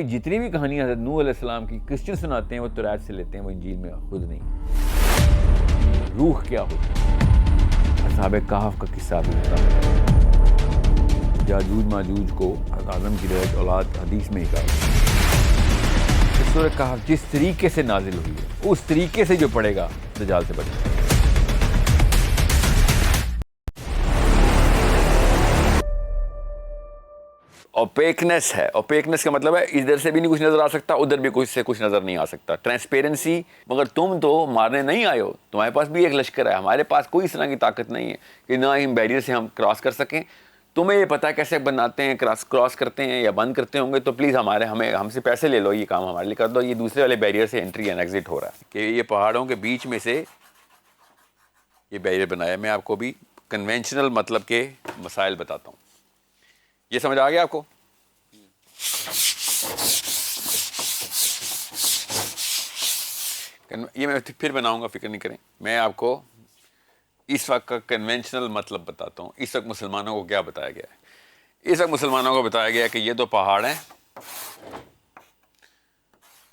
جتنی بھی کہانیاں حضرت نوح علیہ السلام کی کرسچن سناتے ہیں وہ توریت سے لیتے ہیں، وہ انجیل میں خود نہیں۔ روح کیا ہوتی ہے؟ اصحاب کہف کا قصہ بھی ہوتا ہے، یاجوج ماجوج کو آدم کی اولاد حدیث میں ہی کہا۔ سورۃ کہف جس طریقے سے نازل ہوئی ہے اس طریقے سے جو پڑھے گا دجال سے بچے گا۔ اوپیکنیس ہے، اوپیکنیس کا مطلب ہے ادھر سے بھی نہیں کچھ نظر آ سکتا، ادھر بھی کچھ سے کچھ نظر نہیں آ سکتا۔ ٹرانسپیرنسی، مگر تم تو مارنے نہیں آئے ہو، تمہارے پاس بھی ایک لشکر ہے، ہمارے پاس کوئی اس طرح کی طاقت نہیں ہے کہ نہ ہم بیریئر سے ہم کراس کر سکیں۔ تمہیں یہ پتہ ہے کیسے بناتے ہیں، کراس کرتے ہیں یا بند کرتے ہوں گے، تو پلیز ہم سے پیسے لے لو، یہ کام ہمارے لیے کر دو۔ یہ دوسرے والے بیریئر سے انٹری اینڈ ایگزٹ ہو رہا ہے کہ یہ پہاڑوں کے بیچ میں سے یہ بیریئر بنایا۔ میں آپ کو بھی کنونشنل مطلب کے مسائل بتاتا ہوں۔ یہ سمجھ آ گیا آپ کو؟ یہ میں پھر بناؤں گا، فکر نہیں کریں۔ میں آپ کو اس وقت کا کنونشنل مطلب بتاتا ہوں۔ اس وقت مسلمانوں کو کیا بتایا گیا ہے؟ اس وقت مسلمانوں کو بتایا گیا ہے کہ یہ دو پہاڑ ہیں،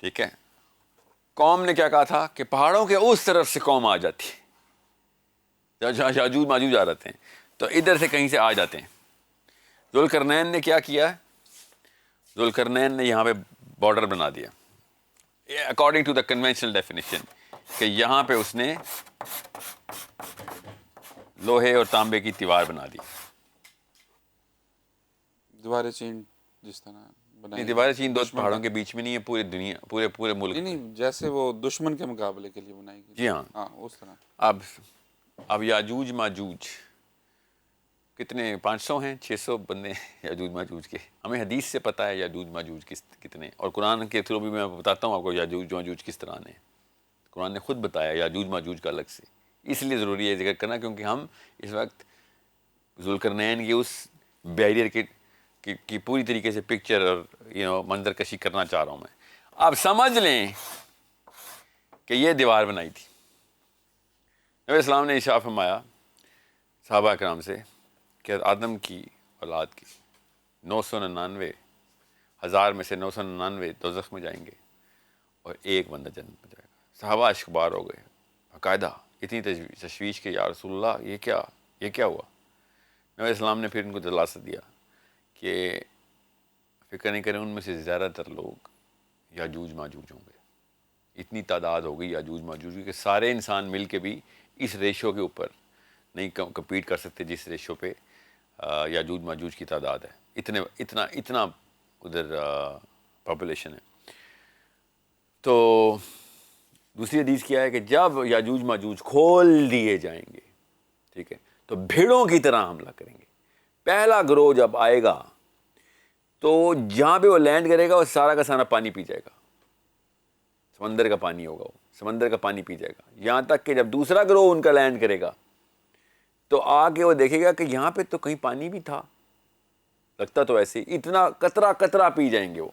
ٹھیک ہے۔ قوم نے کیا کہا تھا کہ پہاڑوں کے اس طرف سے قوم آ جاتی ہے، جہاں یاجوج ماجوج آ رہتے ہیں تو ادھر سے کہیں سے آ جاتے ہیں۔ ذوالقرنین نے کیا کیا؟ ذوالقرنین نے یہاں پہ بارڈر بنا دیا according to the conventional definition, کہ یہاں پہ اس نے لوہے اور تانبے کی دیوار بنا دی۔ دیوار چین جس طرح بنائی، دیوار چین دو پہاڑوں کے بیچ میں نہیں ہے، پوری دنیا پورے ملک نہیں جیسے وہ دشمن کے مقابلے کے لیے بنائی گئی۔ جی ہاں۔ ہاں اس طرح۔ اب یاجوج ماجوج کتنے؟ 500 ہیں، 600 بندے ہیں یاجوج ماجوج کے۔ ہمیں حدیث سے پتہ ہے یاجوج ماجوج کتنے، اور قرآن کے تھرو بھی میں بتاتا ہوں آپ کو یاجوج ماجوج کس طرح نے۔ قرآن نے خود بتایا یاجوج ماجوج کا الگ سے، اس لیے ضروری ہے ذکر کرنا کیونکہ ہم اس وقت ذوالقرنین کی اس بیریئر کی پوری طریقے سے پکچر اور منظر کشی کرنا چاہ رہا ہوں میں۔ آپ سمجھ لیں کہ یہ دیوار بنائی تھی۔ نبی اسلام نے ارشاد فرمایا صحابہ کرام سے کہ آدم کی اولاد کی 999 ہزار میں سے 999 دوزخ میں جائیں گے اور ایک بندہ جنت میں جائے گا۔ صحابہ اشکبار ہو گئے، باقاعدہ اتنی تشویش کہ یا رسول اللہ یہ کیا ہوا؟ نبی اسلام نے پھر ان کو دلاسا دیا کہ فکر نہیں کریں، ان میں سے زیادہ تر لوگ یاجوج ماجوج ہوں گے۔ اتنی تعداد ہو گئی یاجوج ماجوج کی کہ سارے انسان مل کے بھی اس ریشو کے اوپر نہیں کمپیٹ کر سکتے جس ریشو پہ یاجوج ماجوج کی تعداد ہے۔ اتنا ادھر پاپولیشن ہے۔ تو دوسری حدیث کیا ہے کہ جب یاجوج ماجوج کھول دیے جائیں گے، ٹھیک ہے، تو بھیڑوں کی طرح حملہ کریں گے۔ پہلا گروہ جب آئے گا تو جہاں پہ وہ لینڈ کرے گا وہ سارا کا سارا پانی پی جائے گا، سمندر کا پانی ہوگا، وہ سمندر کا پانی پی جائے گا، یہاں تک کہ جب دوسرا گروہ ان کا لینڈ کرے گا تو آ کے وہ دیکھے گا کہ یہاں پہ تو کہیں پانی بھی تھا، لگتا تو ایسے اتنا قطرہ پی جائیں گے وہ۔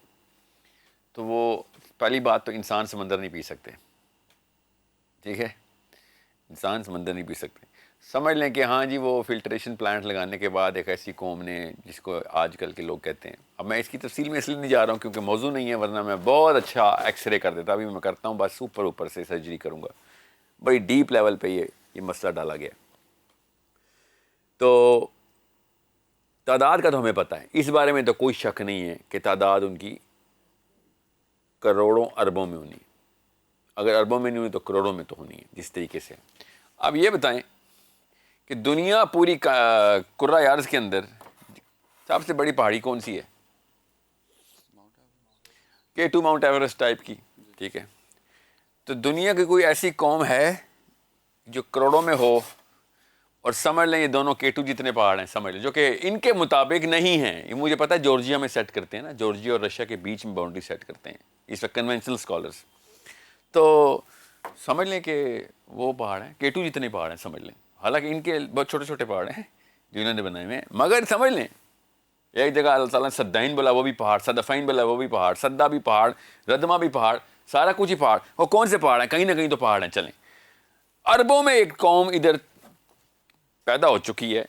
تو وہ پہلی بات تو انسان سمندر نہیں پی سکتے، ٹھیک ہے، انسان سمندر نہیں پی سکتے۔ سمجھ لیں کہ ہاں جی وہ فلٹریشن پلانٹ لگانے کے بعد ایک ایسی قوم نے جس کو آج کل کے لوگ کہتے ہیں، اب میں اس کی تفصیل میں اس لیے نہیں جا رہا ہوں کیونکہ موضوع نہیں ہے، ورنہ میں بہت اچھا ایکس رے کر دیتا، ابھی میں کرتا ہوں بس اوپر سے سرجری کروں گا، بڑی ڈیپ لیول پہ یہ مسئلہ ڈالا گیا۔ تو تعداد کا تو ہمیں پتہ ہے، اس بارے میں تو کوئی شک نہیں ہے کہ تعداد ان کی کروڑوں اربوں میں ہونی ہے، اگر اربوں میں نہیں ہونی تو کروڑوں میں تو ہونی ہے جس طریقے سے۔ اب یہ بتائیں کہ دنیا پوری کرۂ ارض کے اندر سب سے بڑی پہاڑی کون سی ہے؟ K2 ماؤنٹ ایورسٹ ٹائپ کی، ٹھیک ہے۔ تو دنیا کی کوئی ایسی قوم ہے جو کروڑوں میں ہو، اور سمجھ لیں یہ دونوں K2 جتنے پہاڑ ہیں، سمجھ لیں، جو کہ ان کے مطابق نہیں ہیں، یہ مجھے پتا ہے جارجیا میں سیٹ کرتے ہیں نا، جارجیا اور رشیا کے بیچ میں باؤنڈری سیٹ کرتے ہیں اس وقت کنونشنل اسکالرس، تو سمجھ لیں کہ وہ پہاڑ ہیں K2 جتنے پہاڑ ہیں، سمجھ لیں، حالانکہ ان کے بہت چھوٹے چھوٹے پہاڑ ہیں جو انہوں نے بنائے ہوئے ہیں، مگر سمجھ لیں ایک جگہ اللہ تعالیٰ نے سدائن بولا، وہ بھی پہاڑ، صدفین بولا، وہ بھی پہاڑ، سدا بھی پہاڑ، ردما بھی پہاڑ، سارا کچھ ہی پہاڑ، وہ کون سے پہاڑ ہیں؟ کہیں نہ کہیں تو پہاڑ ہیں۔ چلیں، اربوں میں ایک قوم ادھر پیدا ہو چکی ہے،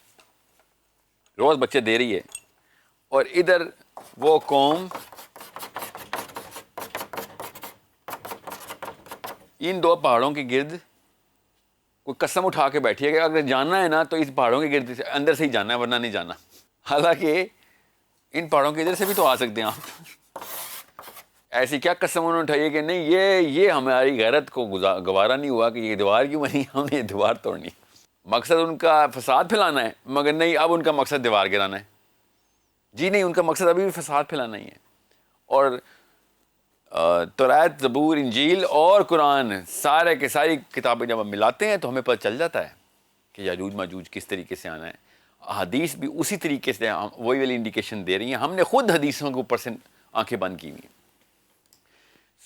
روز بچے دے رہی ہے، اور ادھر وہ قوم ان دو پہاڑوں کے گرد کوئی قسم اٹھا کے بیٹھیے کہ اگر جانا ہے نا تو اس پہاڑوں کے گرد اندر سے ہی جانا ہے ورنہ نہیں جانا. حالانکہ ان پہاڑوں کے ادھر سے بھی تو آ سکتے ہیں آپ. ایسی کیا قسم انہوں نے اٹھائی ہے کہ نہیں یہ ہماری غیرت کو گوارا نہیں ہوا کہ یہ دیوار کیوں بنی, ہم نے یہ دیوار توڑنی. مقصد ان کا فساد پھیلانا ہے, مگر نہیں, اب ان کا مقصد دیوار گرانا ہے. جی نہیں, ان کا مقصد ابھی بھی فساد پھیلانا ہی ہے. اور توریت, زبور, انجیل اور قرآن سارے کے ساری کتابیں جب ہم ملاتے ہیں تو ہمیں پتہ چل جاتا ہے کہ یاجوج ماجوج کس طریقے سے آنا ہے. حدیث بھی اسی طریقے سے وہی والی انڈیکیشن دے رہی ہیں. ہم نے خود حدیثوں کے اوپر سے آنکھیں بند کی ہوئی ہیں.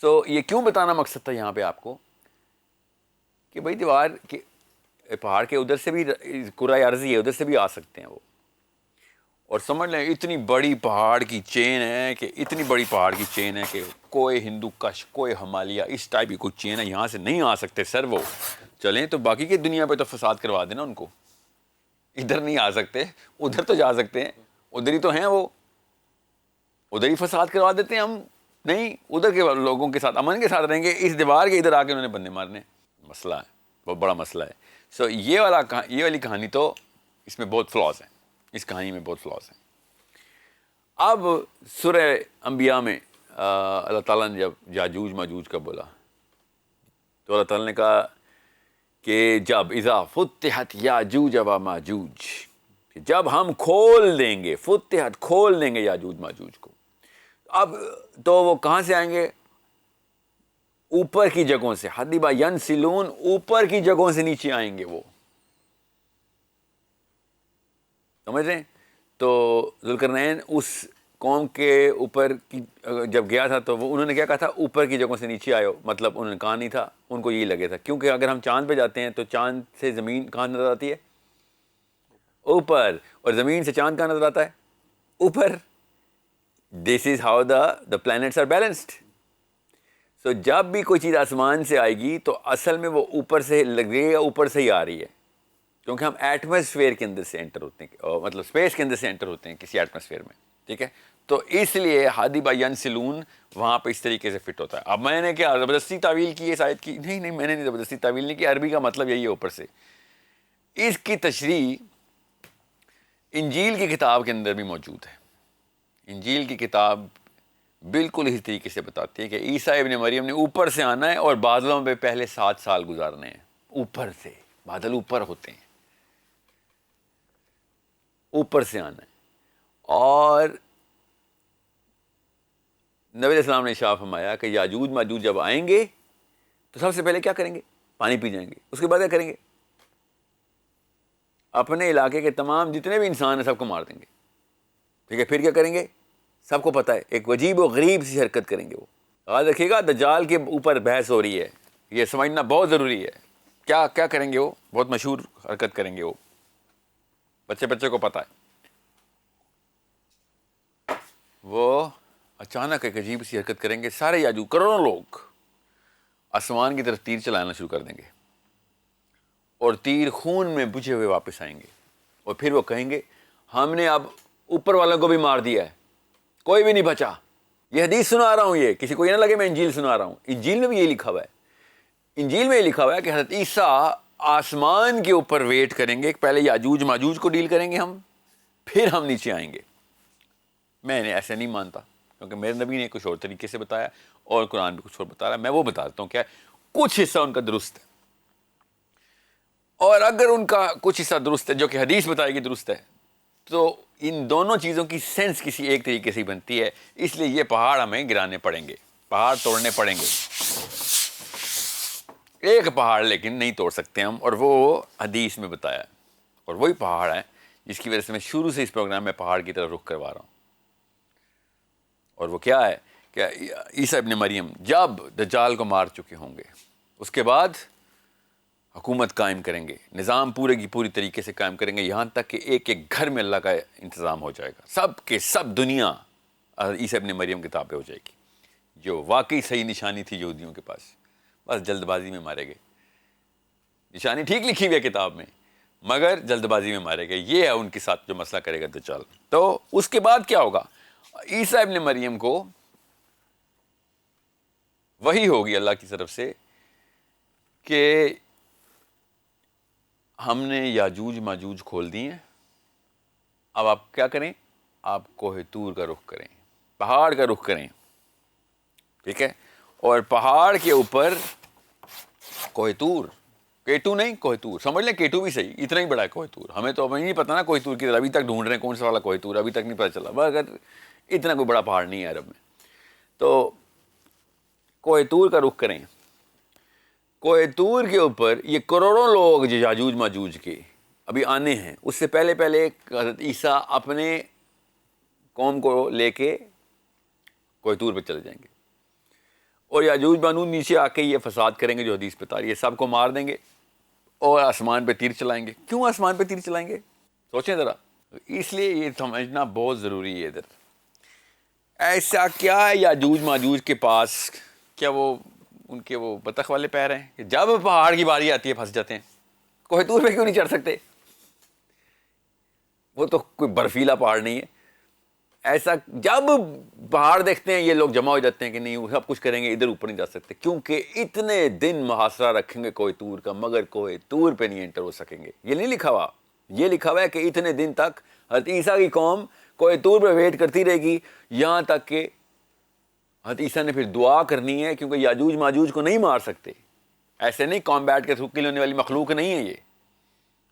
سو یہ کیوں بتانا مقصد تھا یہاں پہ آپ کو کہ بھائی دیوار کے پہاڑ کے ادھر سے بھی کرۂ ارضی ہے, ادھر سے بھی آ سکتے ہیں وہ. اور سمجھ لیں اتنی بڑی پہاڑ کی چین ہے کہ کوئی ہندو کش, کوئی ہمالیہ, اس ٹائپ کی کوئی چین ہے, یہاں سے نہیں آ سکتے سر. وہ چلیں تو باقی کی دنیا پہ تو فساد کروا دینا ان کو. ادھر نہیں آ سکتے, ادھر تو جا سکتے ہیں, ادھر ہی تو ہیں وہ, ادھر ہی فساد کروا دیتے ہیں ہم. نہیں, ادھر کے لوگوں کے ساتھ امن کے ساتھ رہیں گے, اس دیوار کے ادھر آ کے انہوں نے بندے مارنے. مسئلہ ہے, بہت بڑا مسئلہ ہے. سو یہ والی کہانی تو اس میں بہت فلاز ہیں, اس کہانی میں بہت فلاز ہیں. اب سورہ انبیاء میں اللہ تعالیٰ نے جب یاجوج ماجوج کا بولا تو اللہ تعالیٰ نے کہا کہ جب اذا فتحت یاجوج و ماجوج, جب ہم کھول دیں گے, فتحت کھول دیں گے یاجوج ماجوج کو. اب تو وہ کہاں سے آئیں گے؟ اوپر کی جگہوں سے. حدیبا ینسلون, اوپر کی جگہوں سے نیچے آئیں گے وہ. سمجھ رہے ہیں؟ تو ذوالقرنین اس قوم کے اوپر کی جب گیا تھا تو وہ انہوں نے کیا کہا تھا, اوپر کی جگہوں سے نیچے آئے ہو. مطلب انہوں نے کہا نہیں تھا, ان کو یہی لگے تھا. کیونکہ اگر ہم چاند پہ جاتے ہیں تو چاند سے زمین کہاں نظر آتی ہے؟ اوپر. اور زمین سے چاند کہاں نظر آتا ہے؟ اوپر. This is how the plants are balanced. So جب بھی کوئی چیز آسمان سے آئے گی تو اصل میں وہ اوپر سے لگے گا, اوپر سے ہی آ رہی ہے. کیونکہ ہم ایٹماسفیئر کے اندر سے انٹر ہوتے ہیں, مطلب اسپیس کے اندر سے انٹر ہوتے ہیں کسی ایٹماسفیئر میں. ٹھیک ہے, تو اس لیے حدیبا ینسلون وہاں پہ اس طریقے سے فٹ ہوتا ہے. اب میں نے کیا زبردستی تعویل کی ہے شاید کی؟ نہیں, میں نے نہیں زبردستی تعویل نہیں کی. عربی کا مطلب یہی ہے اوپر سے. اس کی تشریح انجیل کی کتاب کے اندر بھی موجود ہے. انجیل کی کتاب بالکل اسی طریقے سے بتاتی ہے کہ عیسیٰ ابن مریم نے اوپر سے آنا ہے اور بادلوں پہ پہلے 7 سال گزارنے ہیں. اوپر سے, بادل اوپر ہوتے ہیں, اوپر سے آنا ہے. اور نبی علیہ السلام نے ارشاد فرمایا کہ یاجوج ماجوج جب آئیں گے تو سب سے پہلے کیا کریں گے؟ پانی پی جائیں گے. اس کے بعد کیا کریں گے؟ اپنے علاقے کے تمام جتنے بھی انسان ہیں سب کو مار دیں گے. ٹھیک ہے, پھر کیا کریں گے؟ سب کو پتہ ہے, ایک عجیب و غریب سی حرکت کریں گے وہ. یاد رکھیے گا, دجال کے اوپر بحث ہو رہی ہے, یہ سمجھنا بہت ضروری ہے. کیا کریں گے وہ؟ بہت مشہور حرکت کریں گے وہ, بچے کو پتہ ہے. وہ اچانک ایک عجیب سی حرکت کریں گے, سارے یاجوج کروڑوں لوگ آسمان کی طرف تیر چلانا شروع کر دیں گے, اور تیر خون میں بجھے ہوئے واپس آئیں گے. اور پھر وہ کہیں گے ہم نے اب اوپر والوں کو بھی مار دیا ہے, کوئی بھی نہیں بچا. یہ حدیث سنا رہا ہوں, یہ کسی کو یہ نہ لگے میں انجیل سنا رہا ہوں. انجیل میں بھی یہی لکھا ہوا ہے. انجیل میں یہ لکھا ہوا ہے کہ حضرت عیسیٰ آسمان کے اوپر ویٹ کریں گے, پہلے یاجوج ماجوج کو ڈیل کریں گے ہم, پھر ہم نیچے آئیں گے. میں نے ایسے نہیں مانتا, کیونکہ میرے نبی نے کچھ اور طریقے سے بتایا اور قرآن بھی کچھ اور بتا رہا ہے. میں وہ بتاتا ہوں کیا کچھ حصہ ان کا درست ہے, اور اگر ان کا کچھ حصہ درست ہے جو کہ حدیث بتائے گی درست ہے, تو ان دونوں چیزوں کی سینس کسی ایک طریقے سے بنتی ہے. اس لیے یہ پہاڑ ہمیں گرانے پڑیں گے, پہاڑ توڑنے پڑیں گے. ایک پہاڑ لیکن نہیں توڑ سکتے ہم, اور وہ حدیث میں بتایا. اور وہی پہاڑ ہے جس کی وجہ سے میں شروع سے اس پروگرام میں پہاڑ کی طرف رخ کروا رہا ہوں. اور وہ کیا ہے کہ عیسیٰ ابن مریم جب دجال کو مار چکے ہوں گے, اس کے بعد حکومت قائم کریں گے, نظام پورے کی پوری طریقے سے قائم کریں گے, یہاں تک کہ ایک ایک گھر میں اللہ کا انتظام ہو جائے گا. سب کے سب دنیا عیسیٰ ابن مریم کے تابع ہو جائے گی, جو واقعی صحیح نشانی تھی یہودیوں کے پاس. بس جلد بازی میں مارے گئے. نشانی ٹھیک لکھی ہوئی ہے کتاب میں, مگر جلد بازی میں مارے گئے. یہ ہے ان کے ساتھ جو مسئلہ کرے گا دجال. تو اس کے بعد کیا ہوگا؟ عیسیٰ ابن مریم کو وحی ہوگی اللہ کی طرف سے کہ ہم نے یاجوج ماجوج کھول دی ہیں. اب آپ کیا کریں؟ آپ کوہ طور کا رخ کریں, پہاڑ کا رخ کریں, ٹھیک ہے, اور پہاڑ کے اوپر کوہ طور, K2 نہیں, کوہ طور سمجھ لیں, K2 بھی صحیح, اتنا ہی بڑا ہے کوہ طور. ہمیں تو ابھی نہیں پتا نا کوہ طور کی, ابھی تک ڈھونڈ رہے ہیں کون سا والا کوہ طور, ابھی تک نہیں پتا چلا, مگر اتنا کوئی بڑا پہاڑ نہیں ہے عرب میں. تو کوہ طور کا رخ کریں. کوہ طور کے اوپر یہ کروڑوں لوگ جو یاجوج ماجوج کے ابھی آنے ہیں, اس سے پہلے حضرت عیسیٰ اپنے قوم کو لے کے کوہ طور پہ چلے جائیں گے, اور یاجوج ماجوج نیچے آ کے یہ فساد کریں گے جو حدیث پہ تاری ہے, سب کو مار دیں گے اور آسمان پہ تیر چلائیں گے. کیوں آسمان پہ تیر چلائیں گے؟ سوچیں ذرا. اس لیے یہ سمجھنا بہت ضروری ہے. ادھر ایسا کیا ہے یاجوج ماجوج کے پاس, کیا وہ ان کے وہ بطخ والے پیر ہیں کہ جب پہاڑ کی باری آتی ہے پھنس جاتے ہیں؟ کوہ طور پہ کیوں نہیں چڑھ سکتے؟ وہ تو کوئی برفیلا پہاڑ نہیں ہے. ایسا جب پہاڑ دیکھتے ہیں یہ لوگ جمع ہو جاتے ہیں کہ نہیں وہ سب کچھ کریں گے, ادھر اوپر نہیں جا سکتے, کیونکہ اتنے دن محاصرہ رکھیں گے کوہ طور کا, مگر کوہ طور پہ نہیں انٹر ہو سکیں گے. یہ نہیں لکھا ہوا, یہ لکھا ہوا ہے کہ اتنے دن تک حضرت عیسیٰ کی قوم کوہ طور پہ ویٹ کرتی رہے گی, یہاں تک کہ حضرت عیسیٰ نے پھر دعا کرنی ہے, کیونکہ یاجوج ماجوج کو نہیں مار سکتے. ایسے نہیں کامبیٹ کے تھرو کل ہونے والی مخلوق نہیں ہے یہ.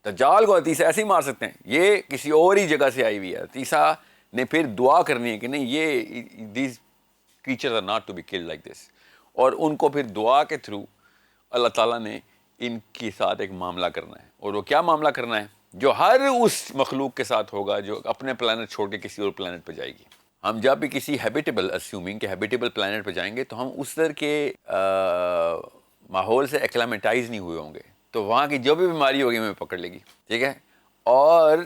دجال کو حضرت عیسیٰ ایسے ہی مار سکتے ہیں, یہ کسی اور ہی جگہ سے آئی ہوئی ہے. حضرت عیسیٰ نے پھر دعا کرنی ہے کہ نہیں, یہ these creatures are not to be killed like this, اور ان کو پھر دعا کے تھرو اللہ تعالیٰ نے ان کے ساتھ ایک معاملہ کرنا ہے. اور وہ کیا معاملہ کرنا ہے؟ جو ہر اس مخلوق کے ساتھ ہوگا جو اپنے پلانٹ چھوڑ کے کسی اور پلانٹ پہ جائے گی. ہم جب بھی کسی ہیبیٹیبل اسیومنگ کہ ہیبیٹیبل پلانٹ پہ جائیں گے تو ہم اس طرح کے ماحول سے ایکلامٹائز نہیں ہوئے ہوں گے, تو وہاں کی جو بھی بیماری ہوگی ہمیں پکڑ لے گی, ٹھیک ہے. اور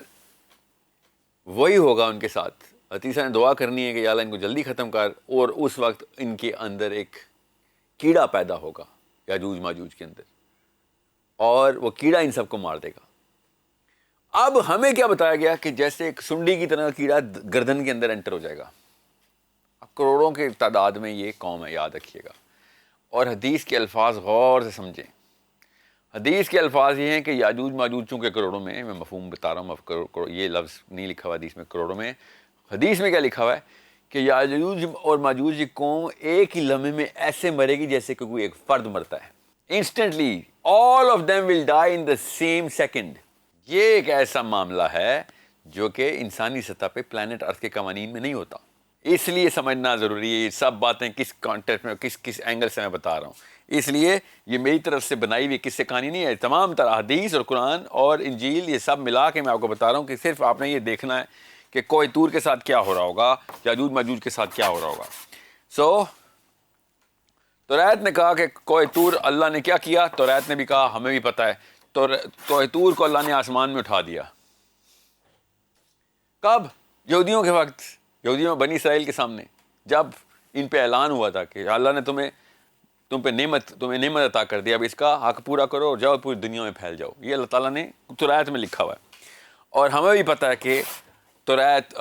وہی ہوگا ان کے ساتھ. عیسیٰ نے دعا کرنی ہے کہ یا اللہ ان کو جلدی ختم کر, اور اس وقت ان کے اندر ایک کیڑا پیدا ہوگا یاجوج ماجوج کے اندر, اور وہ کیڑا ان سب کو مار دے گا. اب ہمیں کیا بتایا گیا کہ جیسے ایک سنڈی کی طرح کیڑا گردن کے اندر انٹر ہو جائے گا. کروڑوں کے تعداد میں یہ قوم ہے, یاد رکھیے گا. اور حدیث کے الفاظ غور سے سمجھیں. حدیث کے الفاظ یہ ہیں کہ یاجوج ماجوج چونکہ کروڑوں میں, میں مفہوم بتا رہا ہوں, یہ لفظ نہیں لکھا ہوا حدیث میں کروڑوں میں. حدیث میں کیا لکھا ہوا ہے کہ یاجوج اور ماجوج کی قوم ایک ہی لمحے میں ایسے مرے گی جیسے کہ کوئی ایک فرد مرتا ہے. Instantly all of them will die in the same second. یہ ایک ایسا معاملہ ہے جو کہ انسانی سطح پہ پلانٹ ارتھ کے قوانین میں نہیں ہوتا. اس لیے سمجھنا ضروری ہے. یہ سب باتیں کس کانٹیکسٹ میں کس اینگل سے میں بتا رہا ہوں. اس لیے یہ میری طرف سے بنائی ہوئی کس سے کہانی نہیں ہے. تمام طرح حدیث اور قرآن اور انجیل یہ سب ملا کے میں آپ کو بتا رہا ہوں کہ صرف آپ نے یہ دیکھنا ہے کہ کوہ طور کے ساتھ کیا ہو رہا ہوگا, یاجوج ماجوج کے ساتھ کیا ہو رہا ہوگا. توریت نے کہا کہ کوہ طور اللہ نے کیا کیا, توریت نے بھی کہا, ہمیں بھی پتہ ہے. کوہ طور کو اللہ نے آسمان میں اٹھا دیا. کب؟ یہودیوں کے وقت, یہودیوں بنی اسرائیل کے سامنے, جب ان پہ اعلان ہوا تھا کہ اللہ نے تمہیں نعمت عطا کر دیا, اب اس کا حق پورا کرو اور جاؤ پوری دنیا میں پھیل جاؤ. یہ اللہ تعالیٰ نے توریت میں لکھا ہوا ہے. اور ہمیں بھی پتہ ہے کہ توریت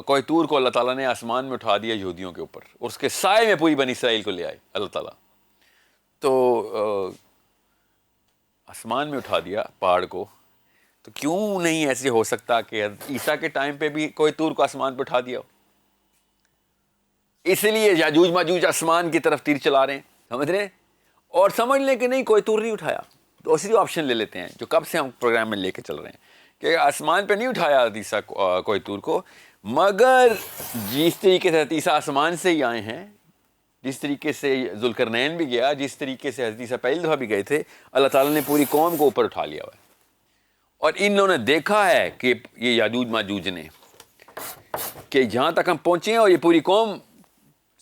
کوہ طور کو اللہ تعالیٰ نے آسمان میں اٹھا دیا یہودیوں کے اوپر, اور اس کے سائے میں پوری بنی اسرائیل کو لے آئے اللہ تعالیٰ. تو آسمان میں اٹھا دیا پہاڑ کو, تو کیوں نہیں ایسے ہو سکتا کہ عیسیٰ کے ٹائم پہ بھی کوہ طور کو آسمان پہ اٹھا دیا ہو؟ اس لیے یاجوج ماجوج آسمان کی طرف تیر چلا رہے ہیں, سمجھ رہے ہیں. اور سمجھ لیں کہ نہیں کوہ طور نہیں اٹھایا, دوسری آپشن لے لیتے ہیں جو کب سے ہم پروگرام میں لے کے چل رہے ہیں کہ آسمان پہ نہیں اٹھایا عیسیٰ کوہ طور کو, مگر جس طریقے سے عیسیٰ آسمان سے ہی آئے ہیں, جس طریقے سے ذوالقرنین بھی گیا, جس طریقے سے حضرت عیسیٰ پہلی دفعہ بھی گئے تھے, اللہ تعالیٰ نے پوری قوم کو اوپر اٹھا لیا ہوا ہے. اور انہوں نے دیکھا ہے کہ یہ یاجوج ماجوج نے کہ جہاں تک ہم پہنچے ہیں, اور یہ پوری قوم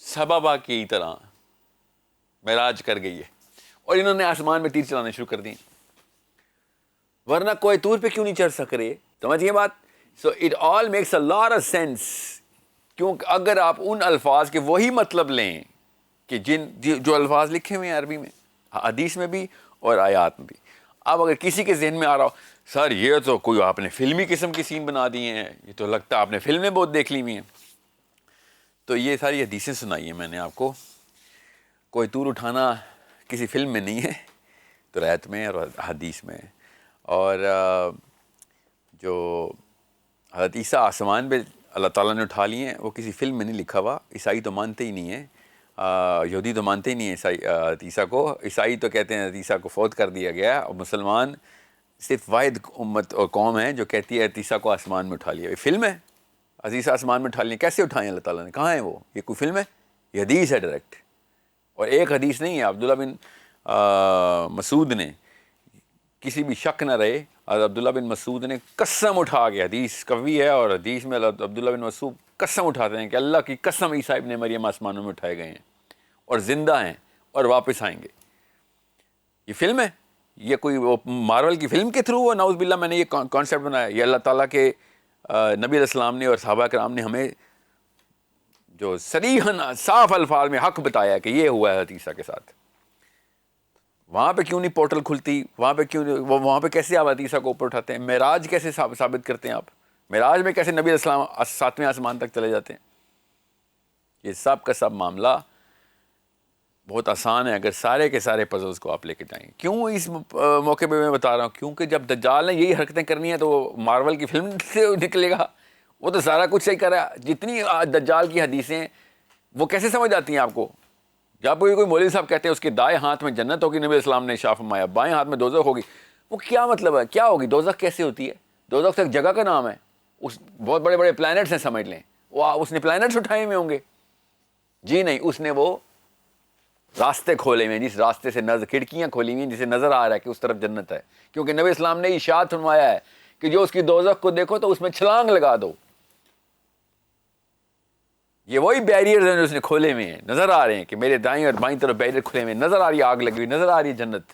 سبابہ کی طرح معراج کر گئی ہے, اور انہوں نے آسمان میں تیر چلانے شروع کر دی. ورنہ کوہ طور پہ کیوں نہیں چڑھ سک رہے؟ سمجھیے بات. So it all makes a lot of sense. کیونکہ اگر آپ ان الفاظ کے وہی مطلب لیں کہ جو الفاظ لکھے ہوئے ہیں عربی میں, حدیث میں بھی اور آیات میں بھی. اب اگر کسی کے ذہن میں آ رہا ہو سر یہ تو کوئی آپ نے فلمی قسم کی سین بنا دیے ہیں, یہ تو لگتا ہے آپ نے فلمیں بہت دیکھ لی ہوئی ہیں, تو یہ ساری حدیثیں سنائی ہیں میں نے آپ کو. کوہ طور اٹھانا کسی فلم میں نہیں ہے, تورات میں اور حدیث میں. اور جو حضرت عیسیٰ آسمان پہ اللہ تعالیٰ نے اٹھا لیے ہیں وہ کسی فلم میں نہیں لکھا ہوا. عیسائی تو مانتے ہی نہیں ہیں, یہودی تو مانتے ہی نہیں ہیں حضرت عیسیٰ کو. عیسائی تو کہتے ہیں حضرت عیسیٰ کو فوت کر دیا گیا, اور مسلمان صرف واحد امت اور قوم ہے جو کہتی ہے حضرت عیسیٰ کو آسمان میں اٹھا لیا. یہ فلم ہے, حضرت عیسیٰ آسمان میں اٹھا لیے, کیسے اٹھائیں اللہ تعالیٰ نے, کہاں ہے وہ, یہ کوئی فلم ہے؟ یہ حدیث ہے ڈائریکٹ, اور ایک حدیث نہیں ہے. عبداللہ بن مسعود نے, کسی بھی شک نہ رہے, عبداللہ بن مسعود نے قسم اٹھا کے, حدیث قوی ہے اور حدیث میں عبداللہ بن مسعود قسم اٹھاتے ہیں کہ اللہ کی قسم عیسیٰ ابن مریم آسمانوں میں اٹھائے گئے ہیں اور زندہ ہیں اور واپس آئیں گے. یہ فلم ہے, یہ کوئی وہ مارول کی فلم کے تھرو نعوذ باللہ میں نے یہ کانسیپٹ بنایا. یہ اللہ تعالیٰ کے نبی علیہ السلام نے اور صحابہ کرام نے ہمیں جو صریحاً صاف الفاظ میں حق بتایا کہ یہ ہوا ہے حضرت عیسیٰ کے ساتھ. وہاں پہ کیوں نہیں پورٹل کھلتی, وہاں پہ کیوں نہیں, وہاں پہ کیسے آپ حضرت عیسیٰ کو اوپر اٹھاتے ہیں؟ معراج کیسے ثابت کرتے ہیں آپ؟ معراج میں کیسے نبی علیہ السلام 7ویں آسمان تک چلے جاتے ہیں؟ یہ سب کا سب معاملہ بہت آسان ہے اگر سارے کے سارے پزلز کو آپ لے کے جائیں. کیوں اس موقع پہ میں بتا رہا ہوں؟ کیونکہ جب دجال نے یہی حرکتیں کرنی ہیں تو وہ مارول کی فلم سے نکلے گا. وہ تو سارا کچھ صحیح کر رہا ہے. جتنی دجال کی حدیثیں وہ کیسے سمجھ آتی ہیں آپ کو؟ جب کوئی مولوی صاحب کہتے ہیں اس کے دائیں ہاتھ میں جنت ہوگی, نبی علیہ السلام نے ارشاد فرمایا, بائیں ہاتھ میں دوزخ ہوگی, وہ کیا مطلب ہے؟ کیا ہوگی دوزخ؟ کیسے ہوتی ہے دوزخ؟ تو ایک جگہ کا نام ہے, اس بہت بڑے بڑے پلانٹس ہیں سمجھ لیں. وہ اس نے پلانٹس اٹھائے ہوئے ہوں گے؟ جی نہیں, اس نے وہ راستے کھولے ہوئے ہیں, جس راستے سے کھڑکیاں کھولی ہوئی ہیں جسے نظر آ رہا ہے کہ اس طرف جنت ہے. کیونکہ نبی اسلام نے ارشاد فرمایا ہے کہ جو اس کی دوزخ کو دیکھو تو اس میں چھلانگ لگا دو. یہ وہی بیریئرز ہیں جو اس نے کھولے ہوئے ہیں, نظر آ رہے ہیں کہ میرے دائیں اور بائیں طرف بیریئر کھلے ہوئے ہیں, نظر آ رہی ہے آگ لگی ہوئی, نظر آ رہی ہے جنت.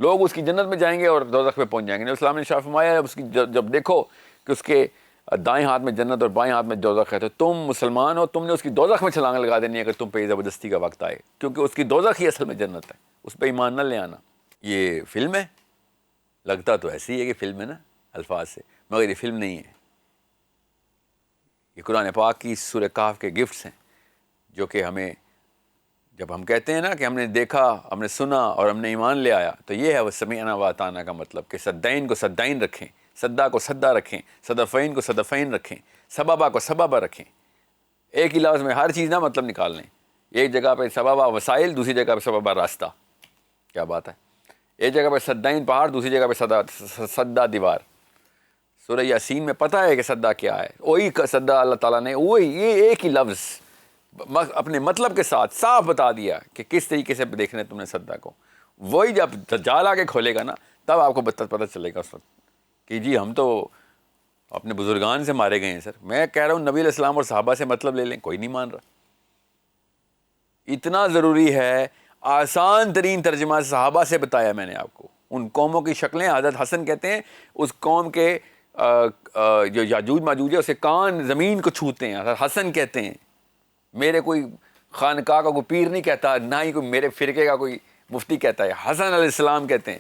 لوگ اس کی جنت میں جائیں گے اور دوزخ پہ پہنچ جائیں گے. نبی اسلام نے ارشاد فرمایا ہے اس کی جب دیکھو کہ اس کے دائیں ہاتھ میں جنت اور بائیں ہاتھ میں دوزخ ہے تو تم مسلمان ہو, تم نے اس کی دوزخ میں چھلانگ لگا دینی ہے اگر تم پہ زبردستی کا وقت آئے, کیونکہ اس کی دوزخ ہی اصل میں جنت ہے. اس پہ ایمان نہ لے آنا. یہ فلم ہے, لگتا تو ایسے ہی ہے کہ فلم ہے نا الفاظ سے, مگر یہ فلم نہیں ہے. یہ قرآن پاک کی سورہ کہف کے گفٹس ہیں جو کہ ہمیں, جب ہم کہتے ہیں نا کہ ہم نے دیکھا, ہم نے سنا اور ہم نے ایمان لے آیا, تو یہ ہے وہ سمیعنا و اطعنا کا مطلب کہ صدین کو صدین رکھیں, صدا کو صدا رکھیں, صدفین کو صدفین رکھیں, سببہ کو سببہ رکھیں. ایک ہی لفظ میں ہر چیز نہ مطلب نکال لیں. ایک جگہ پہ سببہ وسائل, دوسری جگہ پہ سببہ راستہ. کیا بات ہے. ایک جگہ پہ صدین پہاڑ, دوسری جگہ پہ صدا دیوار. سورہ یاسین میں پتہ ہے کہ صدا کیا ہے, وہی صدا اللہ تعالیٰ نے وہی یہ ایک ہی لفظ اپنے مطلب کے ساتھ صاف بتا دیا کہ کس طریقے سے دیکھنا ہے تم نے صدا کو. وہی جب دجال آ کے کھولے گا نا تب آپ کو پتہ چلے گا اس وقت کہ جی ہم تو اپنے بزرگان سے مارے گئے ہیں. سر میں کہہ رہا ہوں نبی علیہ السلام اور صحابہ سے مطلب لے لیں, کوئی نہیں مان رہا. اتنا ضروری ہے. آسان ترین ترجمہ صحابہ سے بتایا میں نے آپ کو. ان قوموں کی شکلیں, حضرت حسن کہتے ہیں اس قوم کے جو یاجوج ماجوج ہے اسے کان زمین کو چھوتے ہیں. حضرت حسن کہتے ہیں, میرے کوئی خانقاہ کا کوئی پیر نہیں کہتا, نہ ہی کوئی میرے فرقے کا کوئی مفتی کہتا ہے. حسن علیہ السلام کہتے ہیں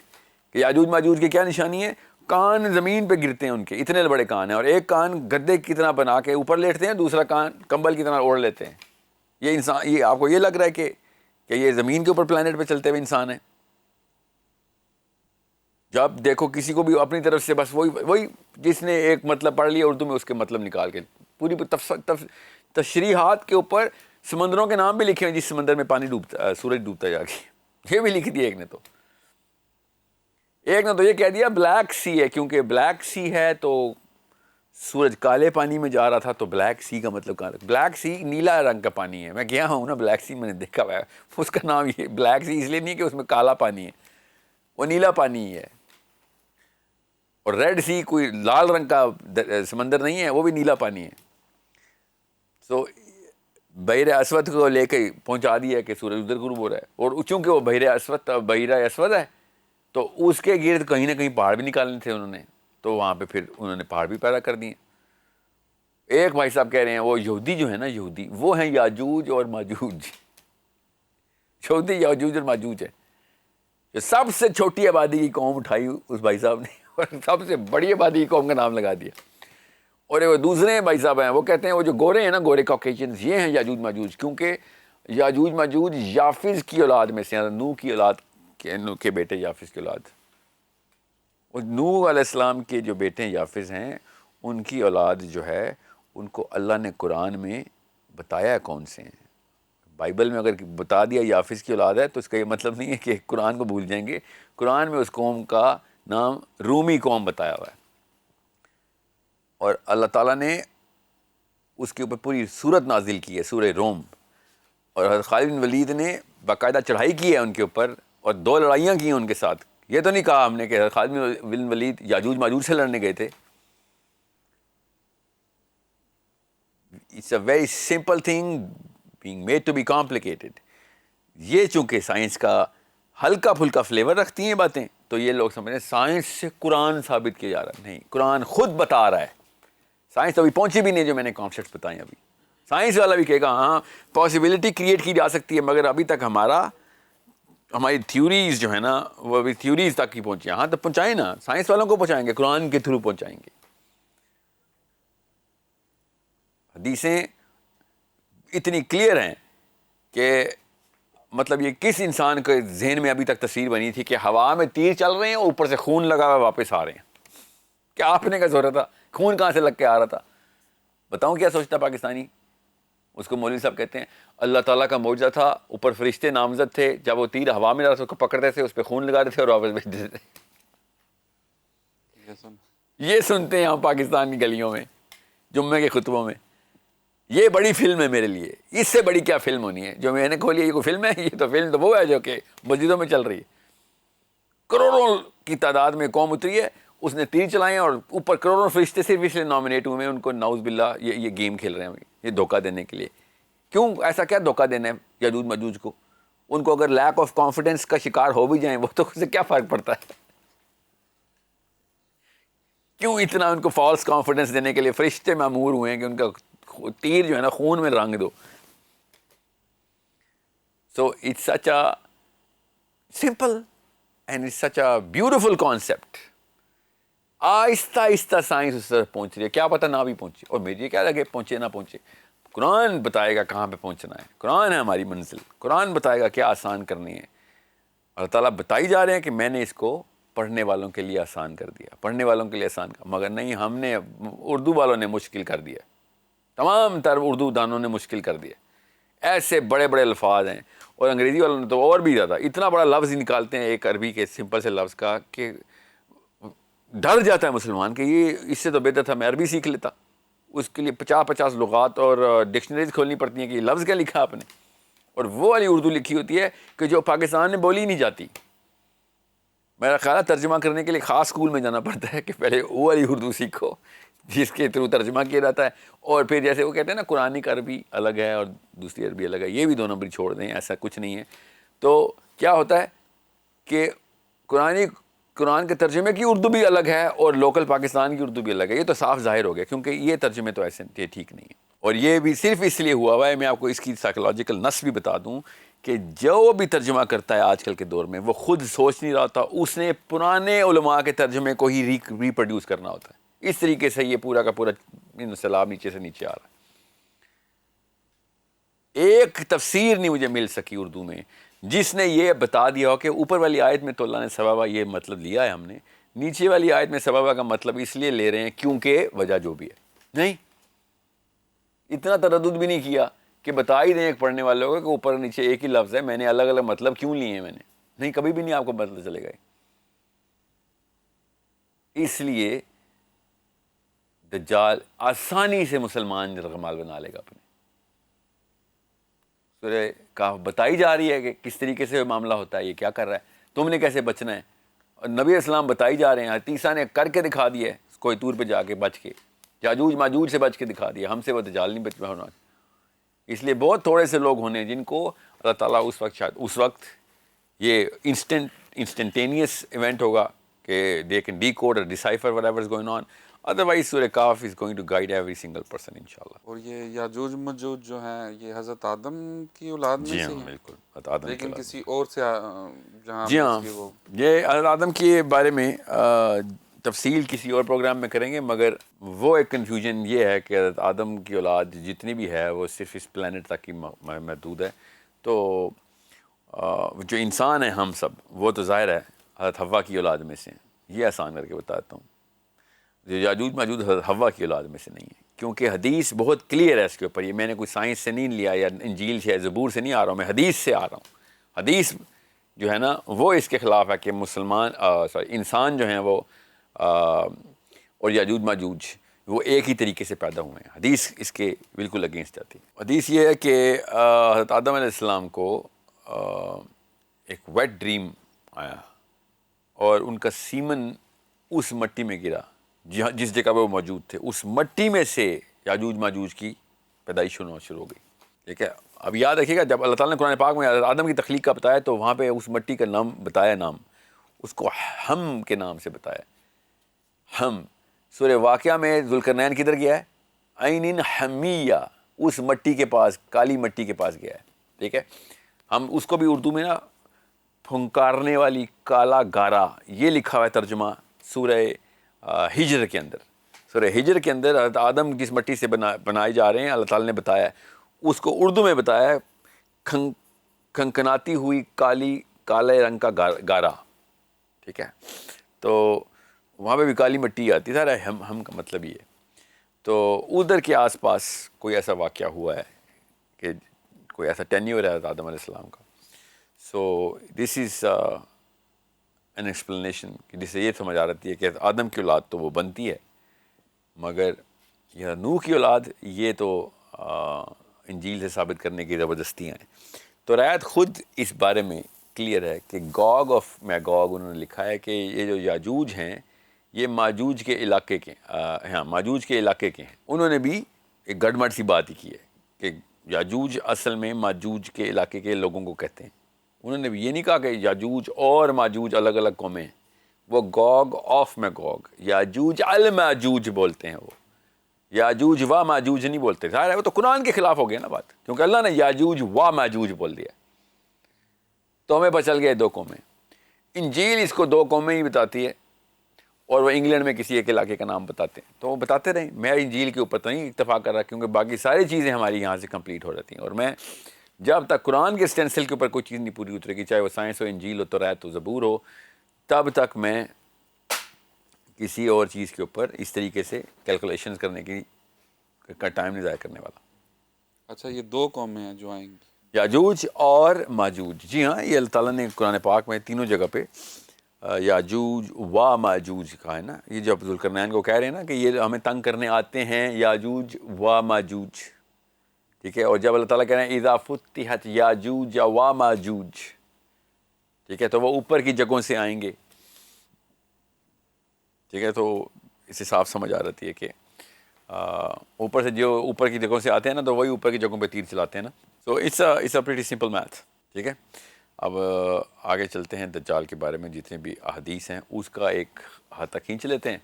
کہ یاجوج ماجوج کی کیا نشانی ہے, کان زمین پہ گرتے ہیں ان کے, اتنے بڑے کان ہیں, اور ایک کان گدے کی طرح بنا کے اوپر لیٹتے ہیں, دوسرا کان کمبل کی طرح اوڑھ لیتے ہیں. یہ انسان, یہ آپ کو یہ لگ رہا ہے کہ یہ زمین کے اوپر پلانٹ پہ چلتے ہوئے انسان ہے؟ جب دیکھو کسی کو بھی اپنی طرف سے بس وہی جس نے ایک مطلب پڑھ لیا اردو میں اس کے مطلب نکال کے پوری تشریحات کے اوپر سمندروں کے نام بھی لکھے ہیں, جس سمندر میں پانی ڈوبتا, سورج ڈوبتا جا کے, یہ بھی لکھ دیا ایک نے. ایک نے تو یہ کہہ دیا بلیک سی ہے, کیونکہ بلیک سی ہے تو سورج کالے پانی میں جا رہا تھا, تو بلیک سی کا مطلب کہاں؟ بلیک سی نیلا رنگ کا پانی ہے. میں گیا ہوں نا بلیک سی, میں نے دیکھا ہوا ہے. اس کا نام یہ بلیک سی اس لیے نہیں کہ اس میں کالا پانی ہے, وہ نیلا پانی ہی ہے. اور ریڈ سی کوئی لال رنگ کا سمندر نہیں ہے, وہ بھی نیلا پانی ہے. سو بحیرہ اسود کو لے کے پہنچا دیا کہ سورج ادھر غروب ہو رہا ہے, اور چونکہ وہ بحیرہ اسود ہے تو اس کے گرد کہیں نہ کہیں پہاڑ بھی نکالنے تھے انہوں نے, تو وہاں پہ پھر انہوں نے پہاڑ بھی پیدا کر دیے. ایک بھائی صاحب کہہ رہے ہیں وہ یہودی جو ہے نا, یہودی وہ ہیں یاجوج اور ماجوج. یہودی یاجوج اور ماجوج ہے. جو سب سے چھوٹی آبادی کی قوم اٹھائی اس بھائی صاحب نے, اور سب سے بڑی آبادی کی قوم کا نام لگا دیا. اور وہ دوسرے بھائی صاحب ہیں وہ کہتے ہیں وہ جو گورے ہیں نا, گورے کاکیشنز, یہ ہیں یاجوج ماجوج. کیونکہ یاجوج ماجوج یافز کی اولاد میں سے, نوح کی اولاد کے بیٹے یافس کی اولاد. اور نوح علیہ السلام کے جو بیٹے یافس ہیں ان کی اولاد جو ہے ان کو اللہ نے قرآن میں بتایا ہے کون سے ہیں. بائبل میں اگر بتا دیا یافس کی اولاد ہے تو اس کا یہ مطلب نہیں ہے کہ قرآن کو بھول جائیں گے. قرآن میں اس قوم کا نام رومی قوم بتایا ہوا ہے, اور اللہ تعالیٰ نے اس کے اوپر پوری سورت نازل کی ہے, سورہ روم. اور حضرت خالد بن ولید نے باقاعدہ چڑھائی کی ہے ان کے اوپر, اور 2 لڑائیاں کی ہیں ان کے ساتھ. یہ تو نہیں کہا ہم نے کہ حضرت خالد بن ولید یاجوج ماجوج سے لڑنے گئے تھے. It's a very simple thing being made to be complicated. یہ چونکہ سائنس کا ہلکا پھلکا فلیور رکھتی ہیں باتیں, تو یہ لوگ سمجھ رہے ہیں سائنس سے قرآن ثابت کیا جا رہا ہے. نہیں, قرآن خود بتا رہا ہے. سائنس تو ابھی پہنچی بھی نہیں جو میں نے کانسیپٹس بتائے ابھی. سائنس والا بھی کہے گا ہاں پاسبلٹی کریٹ کی جا سکتی ہے, مگر ابھی تک ہماری تھیوریز جو ہے نا وہ ابھی تھیوریز تک ہی پہنچی ہیں. ہاں تو پہنچائیں نا, سائنس والوں کو پہنچائیں گے, قرآن کے تھرو پہنچائیں گے. حدیثیں اتنی کلیئر ہیں کہ مطلب یہ کس انسان کے ذہن میں ابھی تک تصویر بنی تھی کہ ہوا میں تیر چل رہے ہیں اور اوپر سے خون لگا ہوا واپس آ رہے ہیں. کیا آپ نے کیا سوچ رہا تھا خون کہاں سے لگ کے آ رہا تھا؟ بتاؤں کیا سوچتا پاکستانی. اس کو مولوی صاحب کہتے ہیں اللہ تعالیٰ کا معجزہ تھا, اوپر فرشتے نامزد تھے, جب وہ تیر ہوا میں جا رہا تھا اس کو پکڑتے تھے, اس پہ خون لگا رہے تھے اور واپس بھیج دیتے تھے. یہ سنتے ہیں ہم پاکستان کی گلیوں میں جمعے کے خطبوں میں. یہ بڑی فلم ہے میرے لیے, اس سے بڑی کیا فلم ہونی ہے جو میں نے کھولی ہے. یہ کوئی فلم ہے؟ یہ تو فلم تو وہ ہے جو کہ مسجدوں میں چل رہی ہے. کروڑوں کی تعداد میں قوم اتری ہے, اس نے تیر چلائے اور اوپر کروڑوں فرشتے صرف اس لیے نامنیٹ ہوئے ہیں ان کو نعوذ باللہ یہ گیم کھیل رہے ہیں یہ دھوکہ دینے کے لیے. کیوں ایسا کیا دھوکہ دینا ہے یاجوج ماجوج کو؟ ان کو اگر لیک آف کانفیڈنس کا شکار ہو بھی جائیں وہ تو اس سے کیا فرق پڑتا ہے؟ کیوں اتنا ان کو فالس کانفیڈنس دینے کے لیے فرشتے مامور ہوئے ہیں کہ ان کا تیر جو ہے نا خون میں رنگ دو. So it's such a simple and it's such a beautiful concept. آہستہ آہستہ سائنس اس طرف پہنچ رہی ہے, کیا پتہ نہ بھی پہنچے, اور مجھے کیا لگے پہنچے نہ پہنچے. قرآن بتائے گا کہاں پہ پہنچنا ہے, قرآن ہے ہماری منزل, قرآن بتائے گا کیا آسان کرنی ہے. اللہ تعالیٰ بتائی جا رہے ہیں کہ میں نے اس کو پڑھنے والوں کے لیے آسان کر دیا, پڑھنے والوں کے لیے آسان کر, مگر نہیں, ہم نے اردو والوں نے مشکل کر دیا, تمام تر اردو دانوں نے مشکل کر دیا. ایسے بڑے بڑے الفاظ ہیں, اور انگریزی والوں نے تو اور بھی زیادہ, اتنا بڑا لفظ نکالتے ہیں ایک عربی کے سمپل سے لفظ کا کہ ڈر جاتا ہے مسلمان کہ یہ اس سے تو بہتر تھا میں عربی سیکھ لیتا. اس کے لیے 50 لغات اور ڈکشنریز کھولنی پڑتی ہیں کہ یہ لفظ کیا لکھا آپ نے, اور وہ والی اردو لکھی ہوتی ہے کہ جو پاکستان میں بولی نہیں جاتی. میرا خیال ہے ترجمہ کرنے کے لیے خاص اسکول میں جانا پڑتا ہے کہ پہلے وہ والی اردو سیکھو جس کے تھرو ترجمہ کیا جاتا ہے, اور پھر جیسے وہ کہتے ہیں نا قرآنک عربی الگ ہے اور دوسری عربی الگ ہے, یہ بھی 2 نمبر چھوڑ دیں, ایسا کچھ نہیں ہے. تو کیا ہوتا ہے کہ قرآن کے ترجمے کی اردو بھی الگ ہے اور لوکل پاکستان کی اردو بھی الگ ہے. یہ تو صاف ظاہر ہو گیا کیونکہ یہ ترجمے تو ایسے یہ ٹھیک نہیں ہے, اور یہ بھی صرف اس لیے ہوا ہے. میں آپ کو اس کی سائیکولوجیکل نس بھی بتا دوں کہ جو بھی ترجمہ کرتا ہے آج کل کے دور میں وہ خود سوچ نہیں رہا ہوتا, اس نے پرانے علماء کے ترجمے کو ہی ریپروڈیوس کرنا ہوتا ہے. اس طریقے سے یہ پورا کا پورا سیلاب نیچے سے نیچے آ رہا ہے. ایک تفسیر نہیں مجھے مل سکی اردو میں جس نے یہ بتا دیا ہو کہ اوپر والی آیت میں تو اللہ نے سبابہ یہ مطلب لیا ہے, ہم نے نیچے والی آیت میں سبابہ کا مطلب اس لیے لے رہے ہیں کیونکہ وجہ جو بھی ہے. نہیں, اتنا تردد بھی نہیں کیا کہ بتا ہی دیں ایک پڑھنے والوں کو کہ اوپر نیچے ایک ہی لفظ ہے, میں نے الگ الگ مطلب کیوں لیے ہیں. میں نے نہیں, کبھی بھی نہیں آپ کو مطلب چلے گئے. اس لیے دجال آسانی سے مسلمان رغمال بنا لے گا اپنے. سورہ کہف بتائی جا رہی ہے کہ کس طریقے سے معاملہ ہوتا ہے, یہ کیا کر رہا ہے, تم نے کیسے بچنا ہے. اور نبی اسلام بتائی جا رہے ہیں, عیسیٰ نے کر کے دکھا دیا ہے, کوئی طور پہ جا کے بچ کے, یاجوج ماجوج سے بچ کے دکھا دیا. ہم سے وہ دجال نہیں بچ ہونا. اس لیے بہت تھوڑے سے لوگ ہونے جن کو اللہ تعالیٰ اس وقت یہ انسٹنٹینیس ایونٹ ہوگا کہ they can decode or decipher whatever is going on. Otherwise سورہ کہف is going to guide every single person انشاءاللہ. اور یہ یاجوج ماجوج جو ہیں یہ حضرت آدم کی اولاد میں جی سے ہاں ہیں, بالکل, حضرت آدم کی لیکن اولاد. کسی اور سے جہاں جی ہاں, اس کی وہ یہ حضرت آدم کے بارے میں تفصیل کسی اور پروگرام میں کریں گے, مگر وہ ایک کنفیوژن یہ ہے کہ حضرت آدم کی اولاد جتنی بھی ہے وہ صرف اس پلانٹ تک ہی محدود ہے. تو جو انسان ہیں ہم سب، وہ تو ظاہر ہے حضرت حوا کی اولاد میں سے ہیں، یہ آسان کر کے بتاتا ہوں. جو یاجوج ماجوج حضرت حوا کی اولاد میں سے نہیں ہے، کیونکہ حدیث بہت کلیئر ہے اس کے اوپر. یہ میں نے کوئی سائنس سے نہیں لیا یا انجیل سے یا زبور سے نہیں آ رہا ہوں، میں حدیث سے آ رہا ہوں. حدیث جو ہے نا وہ اس کے خلاف ہے کہ انسان جو ہیں وہ اور یاجوج ماجوج وہ ایک ہی طریقے سے پیدا ہوئے ہیں. حدیث اس کے بالکل اگینسٹ آتی ہے. حدیث یہ ہے کہ حضرت آدم علیہ السلام کو ایک ویٹ ڈریم آیا اور ان کا سیمن اس مٹی میں گرا جس جگہ پہ وہ موجود تھے. اس مٹی میں سے یاجوج ماجوج کی پیدائش ہونا شروع ہو گئی. ٹھیک ہے. اب یاد رکھیے گا جب اللہ تعالیٰ نے قرآن پاک میں آدم کی تخلیق کا بتایا تو وہاں پہ اس مٹی کا نام بتایا، نام اس کو ہم کے نام سے بتایا. ہم سورہ واقعہ میں ذوالقرنین کدھر گیا ہے؟ عین حمیہ، اس مٹی کے پاس، کالی مٹی کے پاس گیا ہے. ٹھیک ہے. ہم اس کو بھی اردو میں نا پھنکارنے والی کالا گارا یہ لکھا ہوا ہے ترجمہ سورہ ہجر کے اندر. سورہ ہجر کے اندر حضرت آدم جس مٹی سے بنائے جا رہے ہیں اللہ تعالیٰ نے بتایا ہے، اس کو اردو میں بتایا ہے کھنکھناتی ہوئی کالے رنگ کا گارا. ٹھیک ہے. تو وہاں پہ بھی کالی مٹی آتی ہے. سارا ہم کا مطلب یہ ہے. تو ادھر کے آس پاس کوئی ایسا واقعہ ہوا ہے کہ کوئی ایسا ٹینیور ہے آدم علیہ السلام کا. سو دس از این ایکسپلینیشن جس سے یہ سمجھ آ رہتی ہے کہ آدم کی اولاد تو وہ بنتی ہے، مگر یہ نوح کی اولاد یہ تو انجیل سے ثابت کرنے کی زبردستیاں ہیں. تو روایت خود اس بارے میں کلیئر ہے کہ گوگ آف میگوگ انہوں نے لکھا ہے کہ یہ جو یاجوج ہیں یہ ماجوج کے علاقے کے ماجوج کے علاقے کے ہیں. انہوں نے بھی ایک گڑمڑ سی بات ہی کی ہے کہ یاجوج اصل میں ماجوج کے علاقے کے لوگوں کو کہتے ہیں. انہوں نے بھی یہ نہیں کہا کہ یاجوج اور ماجوج الگ الگ قومیں ہیں. وہ گوگ آف میگوگ، یاجوج الماجوج بولتے ہیں. وہ یاجوج و ماجوج نہیں بولتے. ظاہر ہے وہ تو قرآن کے خلاف ہو گیا نا بات، کیونکہ اللہ نے یاجوج و ماجوج بول دیا تو ہمیں پتہ چل گیا 2 قومیں. انجیل اس کو 2 قومیں ہی بتاتی ہے اور وہ انگلینڈ میں کسی ایک علاقے کا نام بتاتے ہیں. تو وہ بتاتے رہیں، میں انجیل کے اوپر تو نہیں اتفاق کر رہا کیونکہ باقی ساری چیزیں ہماری یہاں سے کمپلیٹ ہو جاتی ہیں. اور میں جب تک قرآن کے اسٹینسل کے اوپر کوئی چیز نہیں پوری اترے گی، چاہے وہ سائنس ہو، انجیل ہو، توریت ہو، زبور ہو، تب تک میں کسی اور چیز کے اوپر اس طریقے سے کیلکولیشنز کرنے کا ٹائم نہیں ضائع کرنے والا. اچھا یہ 2 قومیں ہیں جو آئیں گی. یاجوج اور ماجوج. جی ہاں، یہ اللہ تعالیٰ نے قرآن پاک میں تینوں جگہ پہ یاجوج و ماجوج کہا ہے نا. یہ جب ذوالقرنین کو کہہ رہے ہیں نا کہ یہ ہمیں تنگ کرنے آتے ہیں یاجوج و ماجوج. ٹھیک ہے. اور جب اللہ تعالیٰ کہہ رہے ہیں اذا فتحت یاجوج و ماجوج، ٹھیک ہے، تو وہ اوپر کی جگہوں سے آئیں گے. ٹھیک ہے. تو اس سے صاف سمجھ آ رہی ہے کہ اوپر سے جو اوپر کی جگہوں سے آتے ہیں نا تو وہی اوپر کی جگہوں پہ تیر چلاتے ہیں نا. So it's a pretty simple math. ٹھیک ہے. اب آگے چلتے ہیں دجال کے بارے میں. جتنے بھی احادیث ہیں اس کا ایک حد تک کھینچ لیتے ہیں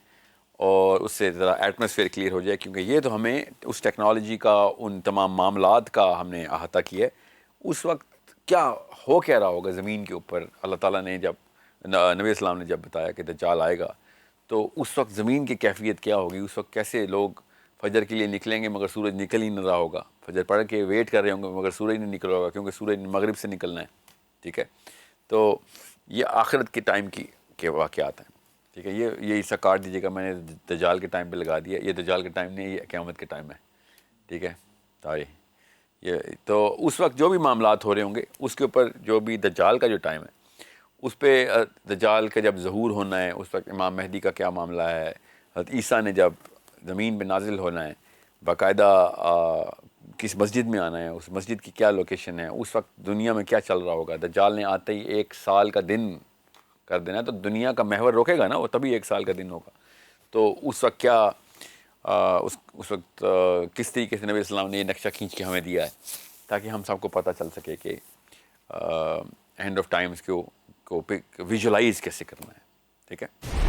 اور اس سے ذرا ایٹماسفیئر کلیئر ہو جائے، کیونکہ یہ تو ہمیں اس ٹیکنالوجی کا، ان تمام معاملات کا ہم نے احاطہ کیا ہے. اس وقت کیا رہا ہوگا زمین کے اوپر. اللہ تعالیٰ نے جب نبی اسلام نے جب بتایا کہ دجال آئے گا تو اس وقت زمین کی کیفیت کیا ہوگی. اس وقت کیسے لوگ فجر کے لیے نکلیں گے مگر سورج نکل ہی نہ رہا ہوگا. فجر پڑھ کے ویٹ کر رہے ہوں گے مگر سورج نہیں نکل رہا ہوگا کیونکہ سورج مغرب سے نکلنا ہے. ٹھیک ہے. تو یہ آخرت کے ٹائم کے واقعات ہیں. ٹھیک ہے. یہ حصہ کاٹ دیجیے گا، میں نے دجال کے ٹائم پہ لگا دیا. یہ دجال کے ٹائم نہیں، یہ قیامت کے ٹائم ہے. ٹھیک ہے. تو اس وقت جو بھی معاملات ہو رہے ہوں گے اس کے اوپر جو بھی دجال کا جو ٹائم ہے اس پہ دجال کا جب ظہور ہونا ہے اس وقت امام مہدی کا کیا معاملہ ہے، حضرت عیسیٰ نے جب زمین پہ نازل ہونا ہے، باقاعدہ کس مسجد میں آنا ہے، اس مسجد کی کیا لوکیشن ہے، اس وقت دنیا میں کیا چل رہا ہوگا. دجال نے آتے ہی 1 سال کا دن کر دینا تو دنیا کا محور روکے گا نا، وہ تبھی 1 سال کا دن ہوگا. تو اس وقت کیا اس وقت کس طریقے سے نبی السلام نے یہ نقشہ کھینچ کے ہمیں دیا ہے تاکہ ہم سب کو پتہ چل سکے کہ اینڈ آف ٹائمز کو ویژولائز کیسے کرنا ہے. ٹھیک ہے.